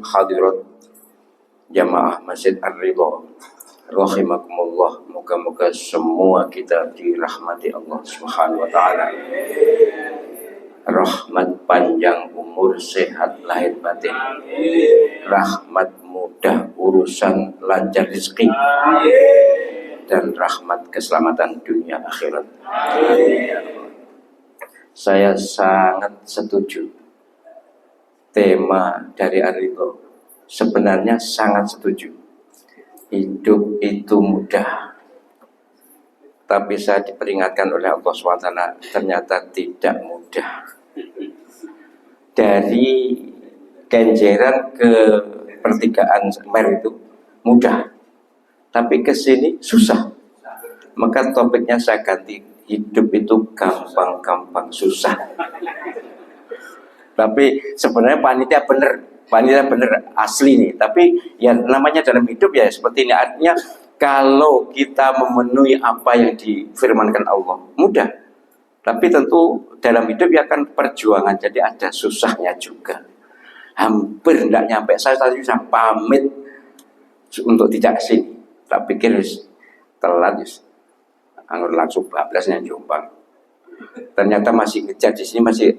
hadirat jamaah Masjid Ar-Ridha rahimakumullah. Moga-moga semua kita dirahmati Allah Subhanahu wa taala. Rahmat panjang umur, sehat lahir batin, rahmat mudah urusan, lancar rezeki, dan rahmat keselamatan dunia akhirat. Saya sangat setuju tema dari Ar-Ridha. Sebenarnya sangat setuju. Hidup itu mudah, tapi saya diperingatkan oleh Allah SWT, ternyata tidak mudah. Dari Kenjeran ke pertigaan Mer itu mudah, tapi ke sini susah. Maka topiknya saya ganti, hidup itu gampang-gampang susah. Tapi sebenarnya panitia bener asli nih. Tapi ya namanya dalam hidup ya seperti ini. Artinya kalau kita memenuhi apa yang difirmankan Allah, mudah. Tapi tentu dalam hidup ya kan perjuangan, jadi ada susahnya juga. Hampir tidak nyampe. Saya tadi sudah pamit untuk tidak sini. Tak pikir telat, anggur langsung bablasnya Jombang. Ternyata masih ngejar di sini, masih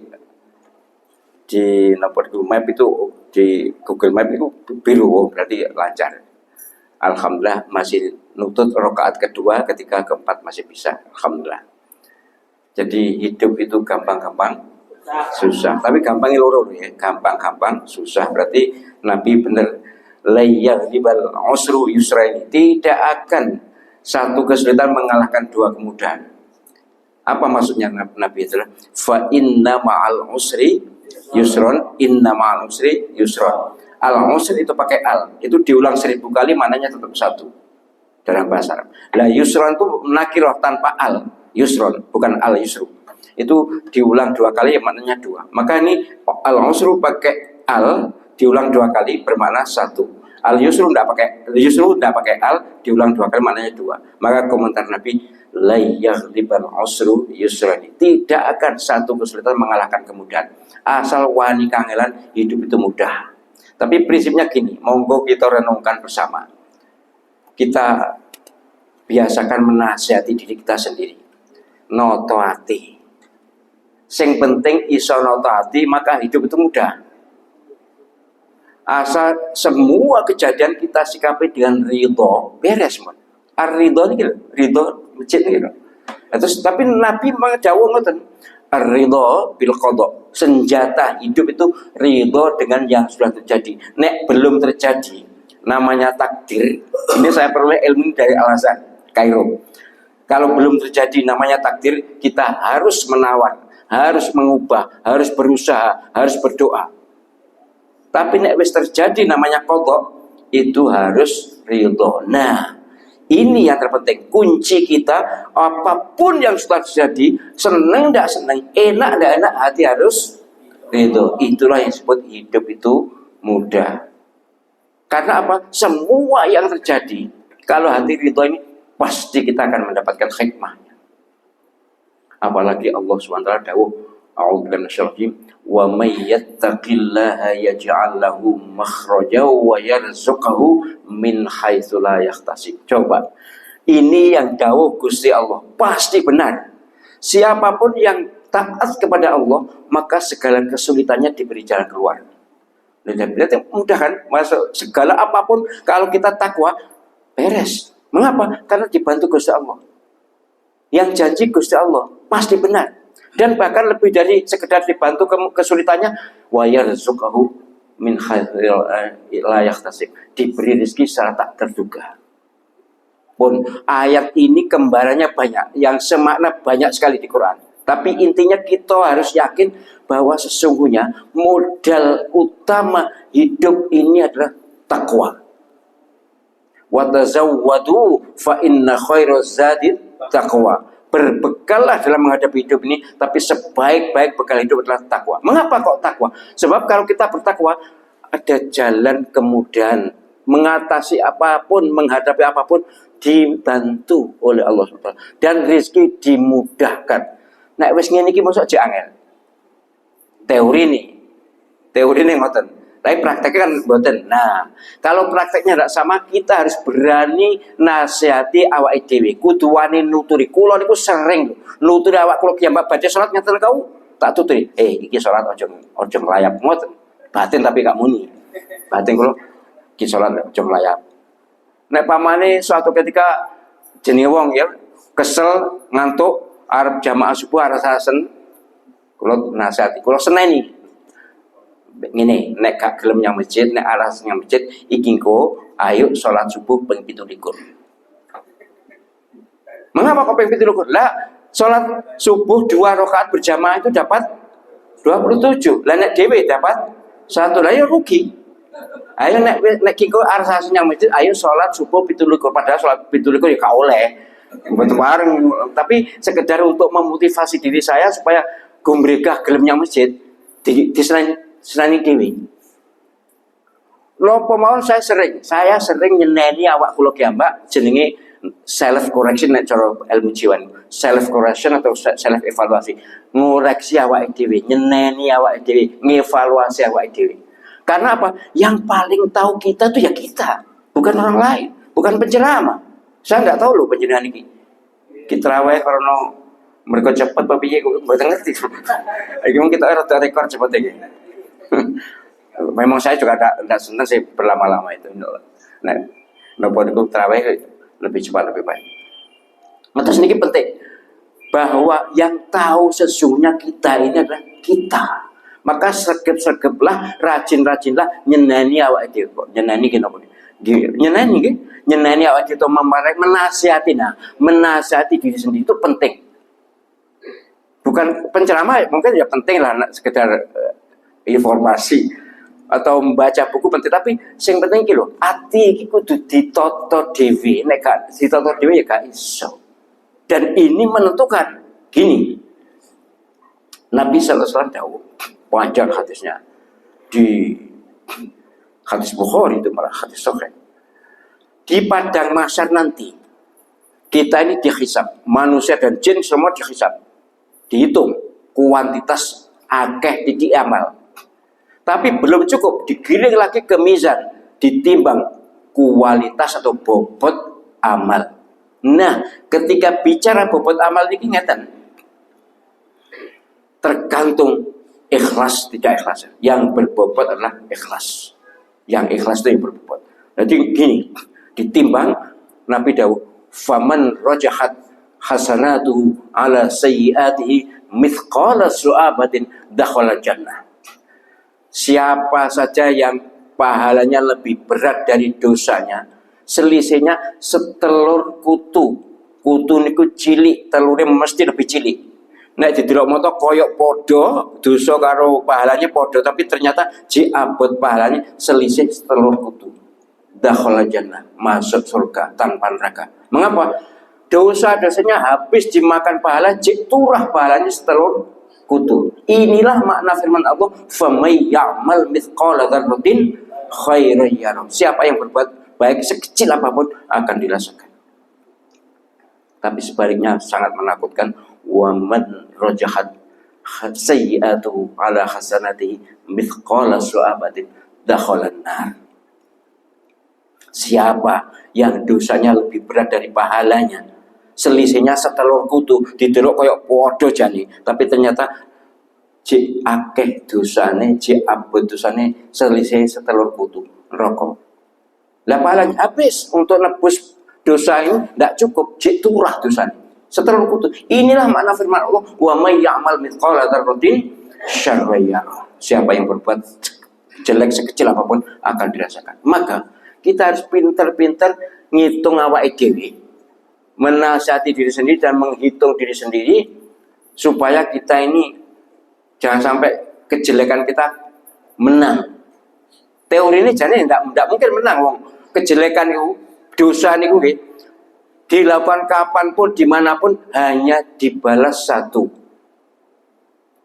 di nomor Google Map itu, di Google Map itu biru, berarti lancar. Alhamdulillah masih nutut rakaat kedua, ketiga, keempat masih bisa. Alhamdulillah. Jadi hidup itu gampang-gampang susah. Tapi gampangnya loro ya, gampang-gampang susah. Berarti Nabi benar, layyaghlibal usru yusraini. Tidak akan satu kesulitan mengalahkan dua kemudahan. Apa maksudnya Nabi itu? Fa inna ma'al usri yusron, inna ma'al usri yusron. Al-usri itu pakai al, itu diulang 1000 kali, mananya tetap satu dalam bahasa Arab. Lah yusron itu nakirah tanpa al. Yusron, bukan al-yusru. Itu diulang 2 kali, maknanya 2. Maka ini al-yusru pakai al, diulang 2 kali, bermakna 1. Al-yusru tidak pakai al, diulang 2 kali, maknanya 2. Maka komentar Nabi, la yaghlibal usru yusrani. Tidak akan satu kesulitan mengalahkan kemudahan. Asal wani kangelan, hidup itu mudah. Tapi prinsipnya gini, monggo kita renungkan bersama. Kita biasakan menasihati diri kita sendiri. Noto hati. Sing penting iso noto hati, maka hidup itu mudah. Asal semua kejadian kita sikapi dengan ridho, beres mon. Ar-ridho ini ridho masjid ini. Terus tapi Nabi mengajawab ngoten. Ar-ridho bil qada. Senjata hidup itu ridho dengan yang sudah terjadi. Nek belum terjadi, namanya takdir. Ini saya peroleh ilmu dari Al-Azhar, Kairo. Kalau belum terjadi, namanya takdir, kita harus menawar, harus mengubah, harus berusaha, harus berdoa. Tapi nek wis terjadi, namanya qada, itu harus ridho. Nah, ini yang terpenting. Kunci kita, apapun yang sudah terjadi, seneng tidak seneng, enak tidak enak, hati harus ridho. Itulah yang disebut hidup itu mudah. Karena apa? Semua yang terjadi, kalau hati ridho ini, pasti kita akan mendapatkan hikmahnya. Apalagi Allah SWT dawuh, a'udzubillahi minasyaitonir rajim, wa may yattaqillaha yaj'al lahu makhraja wa yarzuqhu min haitsu la yahtasib. Coba, ini yang dawuh Gusti Allah pasti benar. Siapapun yang taat kepada Allah, maka segala kesulitannya diberi jalan keluar. Lihat mudah kan? Masuk segala apapun, kalau kita takwa, beres. Mengapa? Karena dibantu Gusti Allah. Yang janji Gusti Allah pasti benar. Dan bahkan lebih dari sekedar dibantu kesulitannya, wa yarzuqhu min haitsu la yahtasib. Diberi rezeki secara tak terduga. Pun ayat ini kembarannya banyak, yang semakna banyak sekali di Quran. Tapi intinya kita harus yakin bahwa sesungguhnya modal utama hidup ini adalah takwa. Wa tazawwadu fa inna khairaz zadi taqwa. Berbekallah dalam menghadapi hidup ini, tapi sebaik-baik bekal hidup adalah takwa. Mengapa kok takwa? Sebab kalau kita bertakwa, ada jalan kemudahan mengatasi apapun, menghadapi apapun, dibantu oleh Allah SWT. Dan rezeki dimudahkan. Nek wis ngene iki mosok aja angel. Teori ini ngoten. Tapi prakteknya kan mboten. Nah, kalau prakteknya tidak sama, kita harus berani nasihati awake dhewe. Kudu wani nuturi. Kula niku sering nuturi awak kula ki mbak baca salat ngaten kau tak tuturi. Iki salat ojo nglayap ngoten. Batin tapi gak muni. Batin kula iki salat ojo nglayap. Nek pamane suatu ketika jenenge wong ya kesel ngantuk arep jamaah subuh arep sasen kula nasihati kula seneni ngene nek gak gelem nyang masjid nek aras nyang masjid iki engko ayo salat subuh ping 17. Mengapa kok ping 17? Lah salat subuh 2 rakaat berjamaah itu dapat 27. Lah nek dhewe dapat 1 lah ya rugi. Ayo nek kiko aras nyang masjid ayo salat subuh 17 padahal salat 17 ya gak oleh. Betul bareng tapi sekedar untuk memotivasi diri saya supaya gumregah gelem nyang masjid disenani dewi. Lopo mawon saya sering nyeneni awak kula ki mbak jenenge self correction nek cara ilmu jiwa. Self correction atau self evaluasi. Ngoreksi awak dhewe, nyeneni awak dhewe, ngevaluasi awak dhewe. Karena apa? Yang paling tahu kita tuh ya kita, bukan orang lain, bukan penceramah. Saya nggak tahu loh penjenengan ini. Kita raweh karena mereka cepat tapi ya nggak ngerti. Gimana kita rada rekor cepat aja. Memang saya juga tidak senang sih berlama-lama itu. Nah, nopo itu terawih lebih cepat lebih baik. Maka ini penting bahwa yang tahu sesungguhnya kita ini adalah kita. Maka sergep-sergeplah, rajin-rajinlah nyenani awak dhewe kok. Nyenani ki napa? Nyenani ki, nyenani awak dhewe memarai menasihati. Nah, menasihati diri sendiri itu penting. Bukan penceramah mungkin ya penting lah sekedar informasi atau membaca buku penting tapi sing penting iki lho, ati iki kudu ditata dhewe. Nek gak ditata dhewe ya gak iso. Dan ini menentukan gini. Nabi sallallahu alaihi wasallam dawuh panjang hadisnya di hadis Bukhari itu malah hadis sahih. Di padang mahsyar nanti kita ini dihisab, manusia dan jin semua dihisab, dihitung kuantitas akeh titik amal. Tapi belum cukup, digiring lagi ke mizan, ditimbang kualitas atau bobot amal. Nah, ketika bicara bobot amal ini ngeten, tergantung ikhlas tidak ikhlas. Yang berbobot adalah ikhlas. Yang ikhlas itu yang berbobot. Jadi gini, ditimbang Nabi dawuh, "Faman rajahat hasanatuhu ala sayyiatihi mithqala su'abatin dakhala jannah." Siapa saja yang pahalanya lebih berat dari dosanya, selisihnya setelur kutu. Kutu niku cilik, telurnya mesti lebih cilik. Nek didelok moto koyok podo, dosa karo pahalanya podo, tapi ternyata abot pahalanya selisih setelur kutu. Dakhala jannah, masuk surga tanpa neraka. Mengapa? Dosa-dosanya habis dimakan pahala, turah pahalanya setelur kutu. Inilah makna firman Allah, "Famay ya'mal mithqala dzarratin khairan yarah." Siapa yang berbuat baik sekecil apapun akan dirasakan. Tapi sebaliknya sangat menakutkan, wa man rajahat sayyi'atuhu ala hasanatihi mithqala su'abatin dakhala an-nar. Siapa yang dosanya lebih berat dari pahalanya, selisihnya setelur kutu, didelok koyok podo jani, tapi ternyata jik akeh dosane, jik abot dosane selisih setelur kutu, neraka. Lah pahalanya habis untuk nebus dosa ini tidak cukup, jik turah dosane setelur kutu. Inilah makna firman Allah, wa may ya'mal mithqala dzarratin syarran yarah. Siapa yang berbuat jelek sekecil apapun akan dirasakan. Maka kita harus pintar-pintar ngitung awake dhewe, menasihati diri sendiri dan menghitung diri sendiri supaya kita ini jangan sampai kejelekan kita menang. Teori ini jadi tidak mungkin menang, wong kejelekan itu, dosa itu dilakukan kapanpun, dimanapun hanya dibalas satu.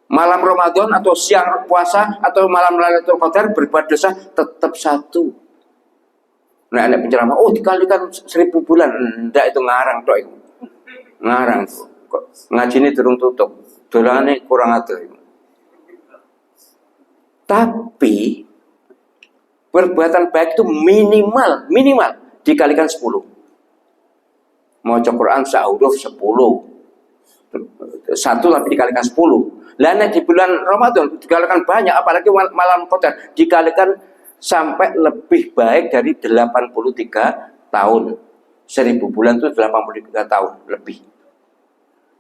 Malam Ramadan atau siang puasa atau malam Lailatul Qadar berbuat dosa tetap satu. Nah, anak penceramah, dikalikan 1000 bulan, ndak itu ngarang tok itu. Ngarang kok ngaji ini durung tutup. Dolane kurang atur. Tapi Perbuatan baik itu minimal dikalikan 10. Mau Quran sehuruf 10. Satu tapi dikalikan 10. Lainnya di bulan Ramadan dikalikan banyak, apalagi malam Qadar dikalikan sampai lebih baik dari 83 tahun. 1000 bulan itu 83 tahun lebih.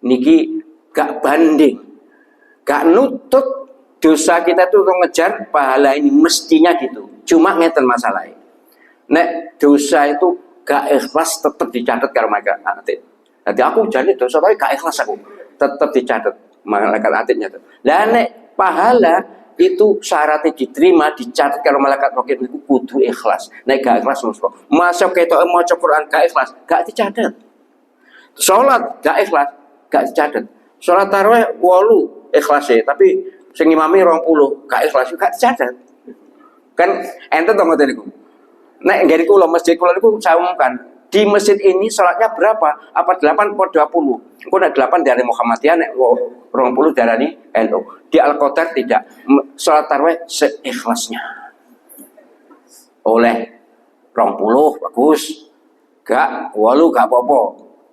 Niki gak banding, gak nutut dosa kita itu untuk ngejar pahala ini, mestinya gitu. Cuma ngeten masalahnya. Nek dosa itu gak ikhlas tetap dicatat karo malaikat atid. Jadi aku jadi dosa tapi gak ikhlas aku, tetap dicatat malaikat atidnya. Lah nek pahala itu syaratnya diterima dicatat karo malaikat raqib itu kudu ikhlas. Nek gak ikhlas masuk ketok maca Quran gak ikhlas, gak dicatat. Salat gak ikhlas, gak dicatat. Salat tarawih 8 ikhlas ya, tapi sing imami 20 gak ikhlas gak dicatat. Kan enten to ngoten niku. Nek ngene kula masjid kula niku saya umumkan, di masjid ini salatnya berapa? Apa 8 atau 20? Engko nek 8 dari Muhammadiyah, nek 20 darani NU. Di Al-Qadar tidak. Salat tarawih seikhlasnya. Oleh 20 bagus. Gak 8 gak apa-apa.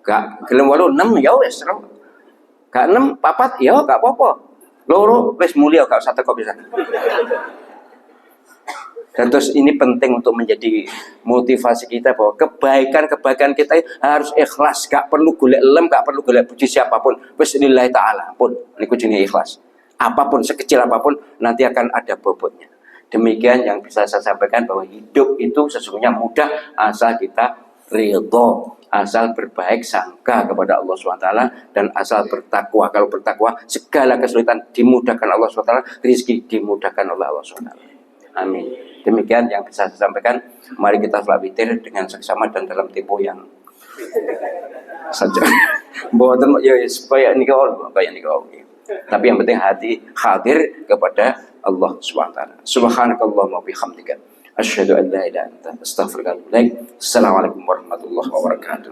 Gak gelem 8 6 ya wis. Gak 6 4 ya gak apa-apa. Loro wis mulia gak usah teko pisan. Dan terus ini penting untuk menjadi motivasi kita bahwa kebaikan kita harus ikhlas, gak perlu golek lem, gak perlu golek puji siapapun. Bismillah taala pun niku jenenge ikhlas. Apapun sekecil apapun nanti akan ada bobotnya. Demikian yang bisa saya sampaikan, bahwa hidup itu sesungguhnya mudah asal kita ridho, asal berbaik sangka kepada Allah SWT, dan asal bertakwa. Kalau bertakwa segala kesulitan dimudahkan Allah SWT, rezeki dimudahkan oleh Allah SWT. Amin. Demikian yang bisa saya sampaikan. Mari kita sholat witir dengan seksama dan dalam tempo yang saja. Buatan ya supaya nikah, kayak nikah. Tapi yang penting hati hadir kepada Allah SWT. Subhanakallahumma bihamdika asyhadu an la ilaha illa anta astaghfiruka wa atubu ilaik. Assalamualaikum warahmatullahi wabarakatuh.